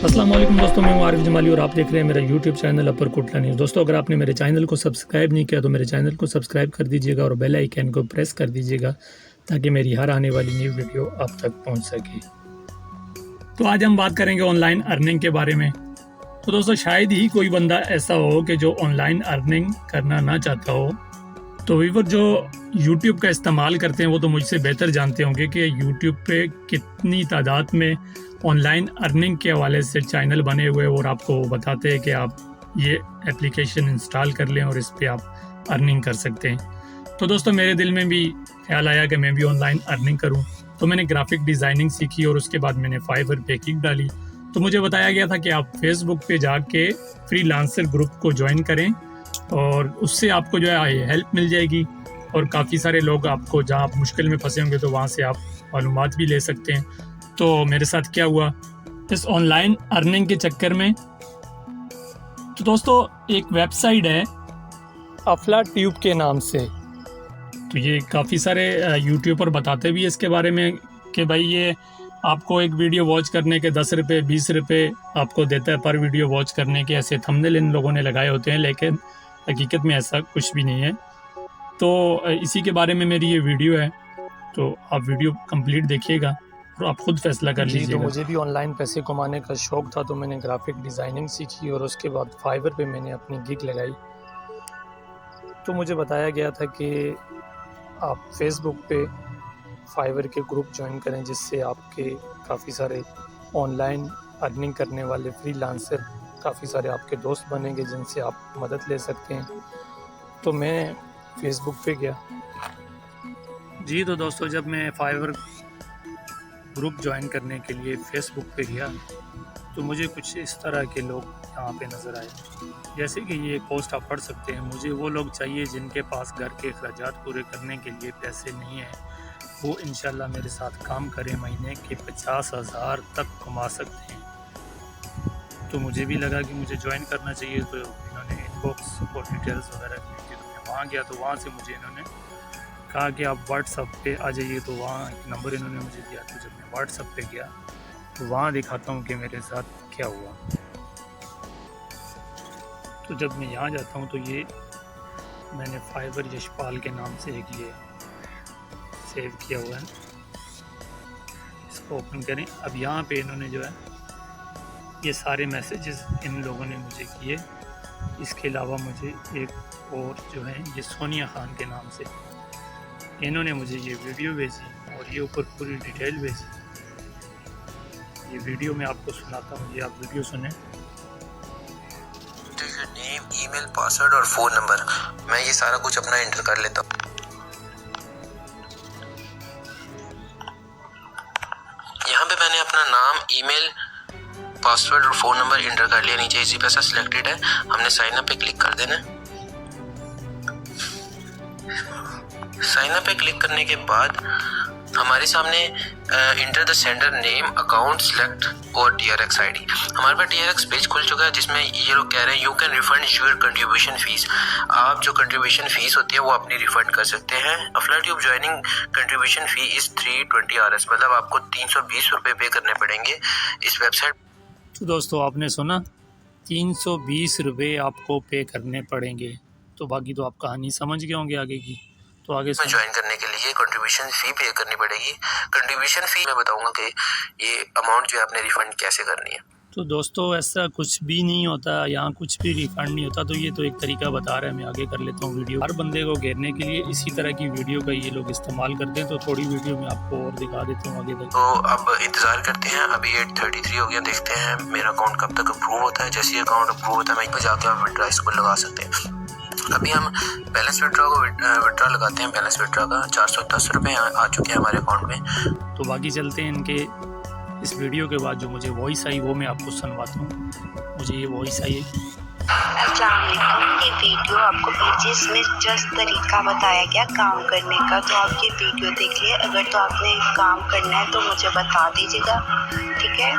अस्सलाम वालेकुम दोस्तों, मैं हूं आरिफ जमाली और आप देख रहे हैं मेरा यूट्यूब चैनल अपर कोटला न्यूज़। दोस्तों, अगर आपने मेरे चैनल को सब्सक्राइब नहीं किया तो मेरे चैनल को सब्सक्राइब कर दीजिएगा और बेल आइकन को प्रेस कर दीजिएगा ताकि मेरी हर आने वाली न्यू वीडियो आप तक पहुंच सके। तो आज हम बात करेंगे ऑनलाइन अर्निंग के बारे में। तो दोस्तों, शायद ही कोई बंदा ऐसा हो कि जो ऑनलाइन अर्निंग करना ना चाहता हो। तो व्यूअर जो यूट्यूब का इस्तेमाल करते हैं वो तो मुझसे बेहतर जानते होंगे कि यूट्यूब पे कितनी तादाद में ऑनलाइन अर्निंग के हवाले से चैनल बने हुए और आपको बताते हैं कि आप ये एप्लीकेशन इंस्टॉल कर लें और इस पे आप अर्निंग कर सकते हैं। तो दोस्तों, मेरे दिल में भी ख्याल आया कि मैं भी ऑनलाइन अर्निंग करूं। तो मैंने ग्राफिक डिज़ाइनिंग सीखी और उसके बाद मैंने फाइवर पे किक डाली। तो मुझे बताया गया था कि आप फेसबुक पे जाके फ्रीलांसर ग्रुप को ज्वाइन करें और उससे आपको जो है हेल्प मिल जाएगी और काफ़ी सारे लोग आपको, जहाँ आप मुश्किल में फंसे होंगे तो वहाँ से आप मालूमात भी ले सकते हैं। तो मेरे साथ क्या हुआ इस ऑनलाइन अर्निंग के चक्कर में, तो दोस्तों एक वेबसाइट है अफला ट्यूब के नाम से। तो ये काफ़ी सारे यूट्यूबर बताते भी इसके बारे में कि भाई ये आपको एक वीडियो वॉच करने के 10 रुपये 20 रुपये आपको देता है पर वीडियो वॉच करने के। ऐसे थंबनेल इन लोगों ने लगाए होते हैं, लेकिन हकीकत में ऐसा कुछ भी नहीं है। तो इसी के बारे में मेरी ये वीडियो है, तो आप वीडियो कंप्लीट देखिएगा और आप खुद फैसला कर लीजिएगा। तो मुझे भी ऑनलाइन पैसे कमाने का शौक़ था, तो मैंने ग्राफिक डिज़ाइनिंग सीखी और उसके बाद फाइवर पे मैंने अपनी गिग लगाई। तो मुझे बताया गया था कि आप फेसबुक पे फाइवर के ग्रुप ज्वाइन करें, जिससे आपके काफ़ी सारे ऑनलाइन अर्निंग करने वाले फ्रीलांसर काफ़ी सारे आपके दोस्त बनेंगे जिनसे आप मदद ले सकते हैं। तो मैं फेसबुक पे गया जी। तो दोस्तों, जब मैं फाइवर ग्रुप ज्वाइन करने के लिए फेसबुक पे गया तो मुझे कुछ इस तरह के लोग यहाँ पे नज़र आए। जैसे कि ये पोस्ट आप पढ़ सकते हैं, मुझे वो लोग चाहिए जिनके पास घर के अखराजात पूरे करने के लिए पैसे नहीं हैं, वो इंशाल्लाह मेरे साथ काम करें, महीने के 50,000 तक कमा सकते हैं। तो मुझे भी लगा कि मुझे ज्वाइन करना चाहिए। तो इन्होंने इनबॉक्स और डिटेल्स वगैरह दी थी, तो मैं वहाँ गया तो वहाँ से मुझे इन्होंने कहा कि आप व्हाट्सअप पे आ जाइए। तो वहाँ एक नंबर इन्होंने मुझे दिया। तो जब मैं व्हाट्सअप पे गया तो वहाँ दिखाता हूँ कि मेरे साथ क्या हुआ। तो जब मैं यहाँ जाता हूँ तो ये मैंने फाइवर यशपाल के नाम से एक ये सेव किया हुआ है, इसको ओपन करें। अब यहाँ पे इन्होंने जो है ये सारे मैसेजेस इन लोगों ने मुझे किए। इसके अलावा मुझे एक और जो है ये सोनिया खान के नाम से इन्होंने मुझे ये वीडियो भेजी और ये ऊपर पूरी डिटेल भेजी। ये वीडियो मैं आपको सुनाता हूँ, ये आप वीडियो सुने। नेम, ईमेल, पासवर्ड और फ़ोन नंबर, मैं ये सारा कुछ अपना एंटर कर लेता हूँ। यहाँ पे मैंने अपना नाम, ईमेल, पासवर्ड और फ़ोन नंबर एंटर कर लिया। नीचे इसी पैसा सिलेक्टेड है, हमने साइन अप पे क्लिक कर देना है। साइन अप पे क्लिक करने के बाद हमारे सामने enter the sender name, account, select और TRX ID। हमारे पास TRX पेज खुल चुका है जिसमें ये लोग कह रहे हैं you can refund your contribution fees. आप जो कंट्रीब्यूशन फीस होती है वो अपनी रिफंड कर सकते हैं। अफला ट्यूब joining contribution fee is 320 RS, मतलब आपको 320 रुपये पे करने पड़ेंगे इस वेबसाइट। तो दोस्तों, आपने सुना 320 रुपये आपको पे करने पड़ेंगे। तो बाकी तो आप कहानी समझ गए होंगे आगे की। तो आगे ज्वाइन करने के लिए कंट्रीब्यूशन फ़ी पे करनी पड़ेगी। कंट्रीब्यूशन फ़ी मैं बताऊंगा कि ये अमाउंट जो है आपने रिफ़ंड कैसे करनी है। तो दोस्तों, ऐसा कुछ भी नहीं होता, यहाँ कुछ भी रिफंड नहीं होता। तो ये तो एक तरीका बता रहा है, मैं आगे कर लेता हूँ वीडियो। हर बंदे को घेरने के लिए इसी तरह की वीडियो का ये लोग इस्तेमाल करते हैं। तो थोड़ी वीडियो में आपको और दिखा देता हूँ आगे तक। तो अब इंतज़ार करते हैं, अभी 8:33 हो गया, देखते हैं मेरा अकाउंट कब तक अप्रूव होता है। जैसे ही अकाउंट अप्रूव होता है मैं जाके आप विड्रॉ इसको लगा सकते हैं। अभी हम बैलेंस विड्रॉ को विड्रॉ लगाते हैं। बैलेंस विड्रॉ का 410 रुपये आ चुके हैं हमारे अकाउंट में। तो बाकी चलते हैं इनके इस वीडियो के बाद जो मुझे वॉइस आई वो मैं आपको सुनवाता हूँ। मुझे ये वॉइस आई है। अस्सलाम वालेकुम। ये वीडियो आपको भेजी, इसमें जस्ट तरीका बताया गया काम करने का। तो आप ये वीडियो देखिए, अगर तो आपने काम करना है तो मुझे बता दीजिएगा, ठीक है।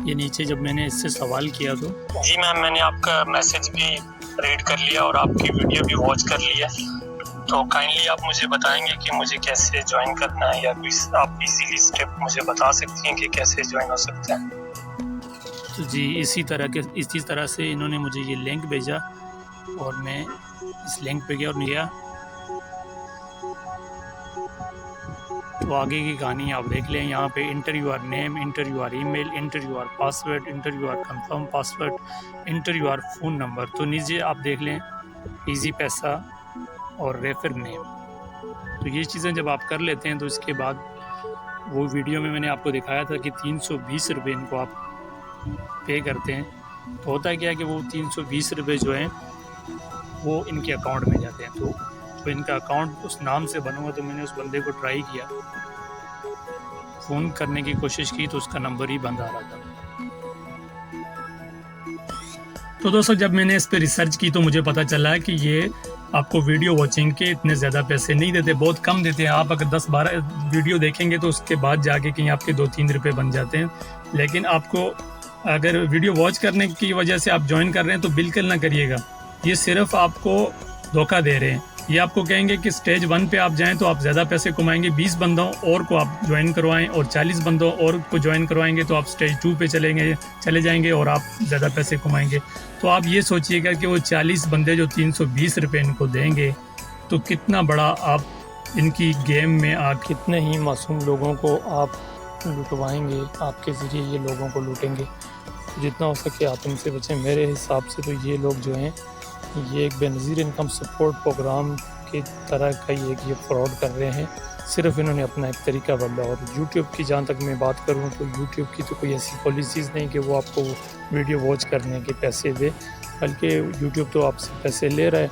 ये नीचे जब मैंने इससे सवाल किया तो जी मैम, मैंने आपका मैसेज भी रीड कर लिया और आपकी वीडियो भी वॉच कर लिया। तो काइंडली आप मुझे बताएंगे कि मुझे कैसे ज्वाइन करना है, या कोई आप इजीली स्टेप मुझे बता सकती हैं कि कैसे ज्वाइन हो सकता है। तो जी इसी तरह से इन्होंने मुझे ये लिंक भेजा और मैं इस लिंक पे गया और गया। तो आगे की कहानी आप देख लें। यहाँ पे inter your name, inter your email, inter your password, inter your confirm password, inter your phone number. तो नीचे आप देख लें इजी पैसा और रेफर नेम। तो ये चीज़ें जब आप कर लेते हैं तो इसके बाद वो वीडियो में मैंने आपको दिखाया था कि 320 रुपये इनको आप पे करते हैं। तो होता क्या है कि वो 320 रुपये जो हैं वो इनके अकाउंट में जाते हैं। तो इनका अकाउंट उस नाम से बना हुआ, तो मैंने उस बंदे को ट्राई किया, फ़ोन करने की कोशिश की तो उसका नंबर ही बंद आ रहा था। तो दोस्तों जब मैंने इस पर रिसर्च की तो मुझे पता चला कि ये आपको वीडियो वॉचिंग के इतने ज़्यादा पैसे नहीं देते, बहुत कम देते हैं। आप अगर 10-12 वीडियो देखेंगे तो उसके बाद जाके कहीं आपके 2-3 रुपये बन जाते हैं। लेकिन आपको अगर वीडियो वॉच करने की वजह से आप ज्वाइन कर रहे हैं तो बिल्कुल ना करिएगा। ये सिर्फ आपको धोखा दे रहे हैं। ये आपको कहेंगे कि स्टेज 1 पे आप जाएं तो आप ज़्यादा पैसे कमाएंगे, 20 बंदों और को आप ज्वाइन करवाएं और 40 बंदों और को ज्वाइन करवाएंगे तो आप स्टेज 2 पे चले जाएंगे और आप ज़्यादा पैसे कमाएंगे। तो आप ये सोचिएगा कि वो 40 बंदे जो 320 रुपये इनको देंगे तो कितना बड़ा आप इनकी गेम में कितने ही मासूम लोगों को आप लुटवाएंगे, आपके ज़रिए ये लोगों को लूटेंगे। जितना हो सके आप इनसे बचें। मेरे हिसाब से तो ये लोग जो हैं ये एक बेनज़ीर इनकम सपोर्ट प्रोग्राम की तरह का ये फ्रॉड कर रहे हैं। सिर्फ इन्होंने अपना एक तरीका बदला। और यूट्यूब की जहाँ तक मैं बात करूँ तो यूट्यूब की तो कोई ऐसी पॉलिसीज़ नहीं कि वो आपको वीडियो वॉच करने के पैसे दे, बल्कि यूट्यूब तो आपसे पैसे ले रहा है,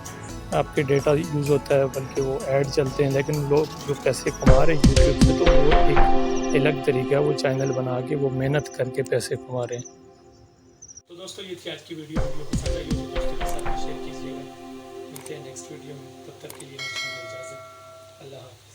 आपके डेटा यूज़ होता है, बल्कि वो ऐड चलते हैं। लेकिन लोग जो पैसे कमा रहे हैं यूट्यूब से तो वो एक अलग तरीका है, वो चैनल बना के वो मेहनत करके पैसे कमा रहे हैं। तो दोस्तों ये थी आज की वीडियो पसंद आई हो तो दोस्तों के साथ शेयर कीजिएगा। मिलते हैं नेक्स्ट वीडियो में, तब तक के लिए मुझे इजाज़त। अल्लाह हाफ़िज़।